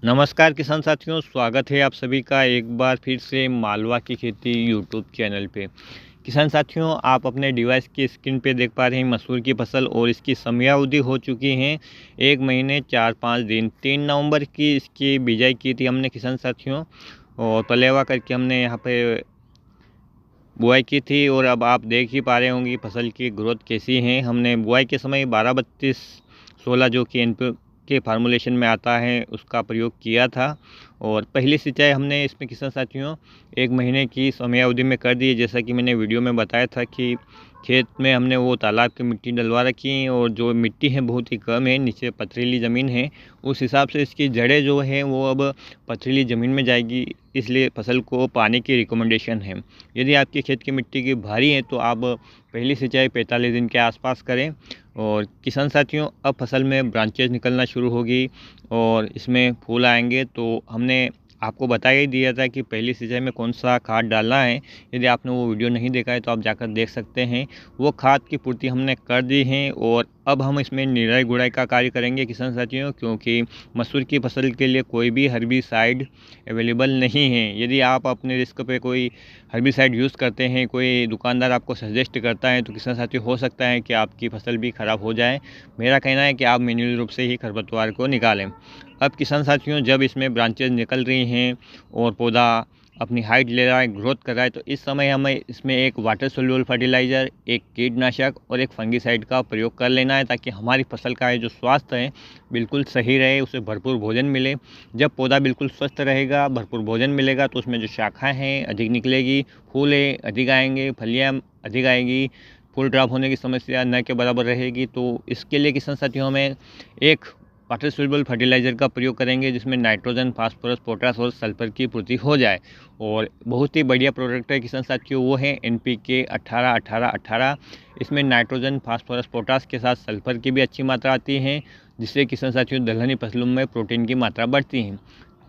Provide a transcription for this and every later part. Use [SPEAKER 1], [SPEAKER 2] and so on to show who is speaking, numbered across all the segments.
[SPEAKER 1] नमस्कार किसान साथियों, स्वागत है आप सभी का एक बार फिर से मालवा की खेती यूट्यूब चैनल पे। किसान साथियों, आप अपने डिवाइस की स्क्रीन पे देख पा रहे हैं मसूर की फसल और इसकी समयावधि हो चुकी है 1 महीने 4-5 दिन। 3 नवंबर की इसकी बिजाई की थी हमने किसान साथियों, और पलेवा करके हमने यहाँ पे बुआई की थी। और अब आप देख ही पा रहे होंगे फसल की ग्रोथ कैसी है। हमने बुआई के समय 12-32-16 जो कि एनपीके के फार्मूलेशन में आता है उसका प्रयोग किया था। और पहली सिंचाई हमने इसमें किसान साथियों 1 महीने की समयावधि में कर दी है। जैसा कि मैंने वीडियो में बताया था कि खेत में हमने वो तालाब की मिट्टी डलवा रखी है और जो मिट्टी है बहुत ही कम है, नीचे पथरीली ज़मीन है। उस हिसाब से इसकी जड़ें जो है वो अब पथरीली ज़मीन में जाएगी, इसलिए फसल को पानी की रिकमेंडेशन है। यदि आपके खेत की मिट्टी की भारी है तो आप पहली सिंचाई 45 दिन के आसपास करें। और किसान साथियों, अब फसल में ब्रांचेज निकलना शुरू होगी और इसमें फूल आएंगे। तो हमने आपको बता ही दिया था कि पहली सिंचाई में कौन सा खाद डालना है। यदि आपने वो वीडियो नहीं देखा है तो आप जाकर देख सकते हैं। वो खाद की पूर्ति हमने कर दी है और अब हम इसमें निराई गुड़ाई का कार्य करेंगे किसान साथियों, क्योंकि मसूर की फसल के लिए कोई भी हर्बिसाइड अवेलेबल नहीं है। यदि आप अपने रिस्क पे कोई हर्बिसाइड यूज़ करते हैं, कोई दुकानदार आपको सजेस्ट करता है, तो किसान साथियों हो सकता है कि आपकी फसल भी ख़राब हो जाए। मेरा कहना है कि आप मैन्युअल रूप से ही खरपतवार को निकालें। अब किसान साथियों, जब इसमें ब्रांचेज निकल रही हैं और पौधा अपनी हाइट ले रहा है, ग्रोथ कर रहा है, तो इस समय हमें इसमें एक वाटर सोल्यूबल फर्टिलाइज़र, एक कीटनाशक और एक फंगिसाइड का प्रयोग कर लेना है, ताकि हमारी फसल का जो स्वास्थ्य है बिल्कुल सही रहे, उसे भरपूर भोजन मिले। जब पौधा बिल्कुल स्वस्थ रहेगा, भरपूर भोजन मिलेगा, तो उसमें जो शाखाएँ हैं अधिक निकलेगी, फूल अधिक आएंगे, फलियाँ अधिक आएगी, फूल ड्रॉप होने की समस्या न के बराबर रहेगी। तो इसके लिए किसान साथियों हमें एक वाटर सोल्यूबल फर्टिलाइज़र का प्रयोग करेंगे, जिसमें नाइट्रोजन, फास्फोरस, पोटास और सल्फर की पूर्ति हो जाए। और बहुत ही बढ़िया प्रोडक्ट है किसान साथियों, वो है एनपीके 18-18-18। इसमें नाइट्रोजन, फास्फोरस, पोटास के साथ सल्फर की भी अच्छी मात्रा आती है, जिससे किसान साथियों दलहनी फसलों में प्रोटीन की मात्रा बढ़ती है।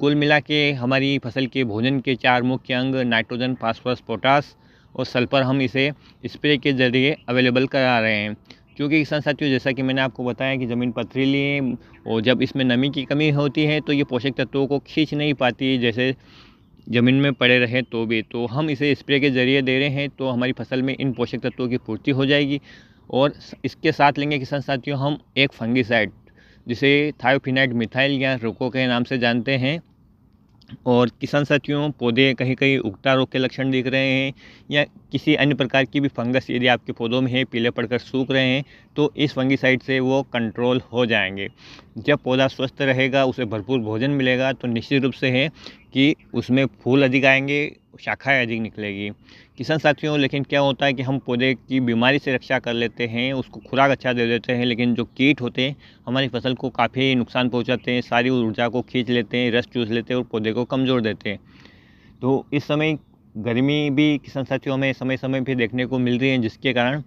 [SPEAKER 1] कुल मिला के हमारी फसल के भोजन के 4 मुख्य अंग नाइट्रोजन, फास्फोरस, पोटास और सल्फर हम इसे स्प्रे के ज़रिए अवेलेबल करा रहे हैं। क्योंकि किसान साथियों, जैसा कि मैंने आपको बताया कि ज़मीन पथरीली है और जब इसमें नमी की कमी होती है तो ये पोषक तत्वों को खींच नहीं पाती, जैसे ज़मीन में पड़े रहे तो भी। तो हम इसे स्प्रे के ज़रिए दे रहे हैं, तो हमारी फसल में इन पोषक तत्वों की पूर्ति हो जाएगी। और इसके साथ लेंगे किसान साथियों हम एक फंगिसाइड, जिसे थायोफिनाइड मिथाइल या रोको के नाम से जानते हैं। और किसान साथियों, पौधे कहीं कहीं उगता रोग के लक्षण दिख रहे हैं या किसी अन्य प्रकार की भी फंगस यदि आपके पौधों में है, पीले पड़कर सूख रहे हैं, तो इस फंगिसाइड से वो कंट्रोल हो जाएंगे। जब पौधा स्वस्थ रहेगा, उसे भरपूर भोजन मिलेगा, तो निश्चित रूप से है कि उसमें फूल अधिक आएंगे, शाखाएँ अधिक निकलेगी। किसान साथियों, लेकिन क्या होता है कि हम पौधे की बीमारी से रक्षा कर लेते हैं, उसको खुराक अच्छा दे देते हैं, लेकिन जो कीट होते हैं हमारी फसल को काफ़ी नुकसान पहुंचाते हैं, सारी ऊर्जा को खींच लेते हैं, रस चूस लेते हैं और पौधे को कमज़ोर देते हैं। तो इस समय गर्मी भी किसान साथियों हमें समय समय पे देखने को मिल रही है, जिसके कारण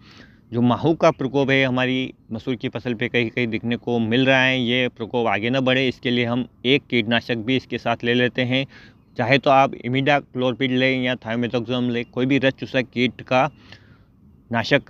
[SPEAKER 1] जो माहू का प्रकोप है हमारी मसूर की फसल पे कहीं कहीं दिखने को मिल रहा है। ये प्रकोप आगे न बढ़े, इसके लिए हम एक कीटनाशक भी इसके साथ ले लेते हैं। चाहे तो आप इमिडाक्लोपीड लें या थायोमेथोक्सम लें, कोई भी रस चूसक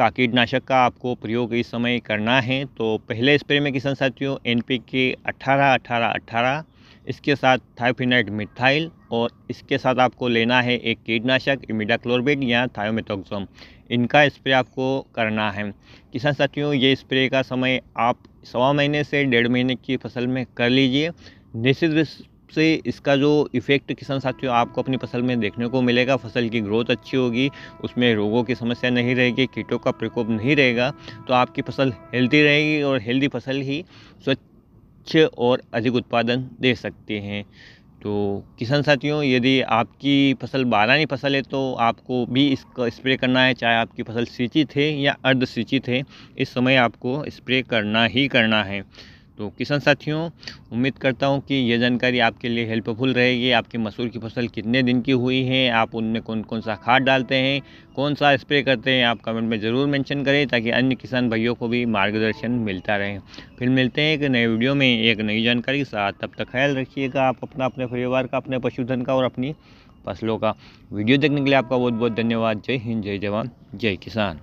[SPEAKER 1] कीटनाशक का आपको प्रयोग इस समय करना है। तो पहले स्प्रे में किसान साथियों एनपीके 18-18-18, इसके साथ थायोफिनाइड मिथाइल, और इसके साथ आपको लेना है एक कीटनाशक इमिडाक्लोपीड या थायोमेथोक्सम। इनका स्प्रे आपको करना है। किसान साथियों, ये स्प्रे का समय आप 1.25 महीने से 1.5 महीने की फसल में कर लीजिए। निश्चित रूप से इसका जो इफ़ेक्ट किसान साथियों आपको अपनी फसल में देखने को मिलेगा। फसल की ग्रोथ अच्छी होगी, उसमें रोगों की समस्या नहीं रहेगी, कीटों का प्रकोप नहीं रहेगा, तो आपकी फसल हेल्दी रहेगी और हेल्दी फसल ही स्वच्छ और अधिक उत्पादन दे सकते हैं। तो किसान साथियों, यदि आपकी फसल बारहनी फसल है तो आपको भी इसका स्प्रे करना है, चाहे आपकी फसल सिंचित है या अर्ध सिंचित है, इस समय आपको स्प्रे करना ही करना है। तो किसान साथियों, उम्मीद करता हूँ कि ये जानकारी आपके लिए हेल्पफुल रहेगी। आपकी मसूर की फसल कितने दिन की हुई है, आप उनमें कौन कौन सा खाद डालते हैं, कौन सा स्प्रे करते हैं, आप कमेंट में ज़रूर मेंशन करें, ताकि अन्य किसान भाइयों को भी मार्गदर्शन मिलता रहे। फिर मिलते हैं एक नए वीडियो में एक नई जानकारी के साथ। तब तक ख्याल रखिएगा आप अपना, अपने परिवार का, अपने पशुधन का और अपनी फसलों का। वीडियो देखने के लिए आपका बहुत बहुत धन्यवाद। जय हिंद, जय जवान, जय किसान।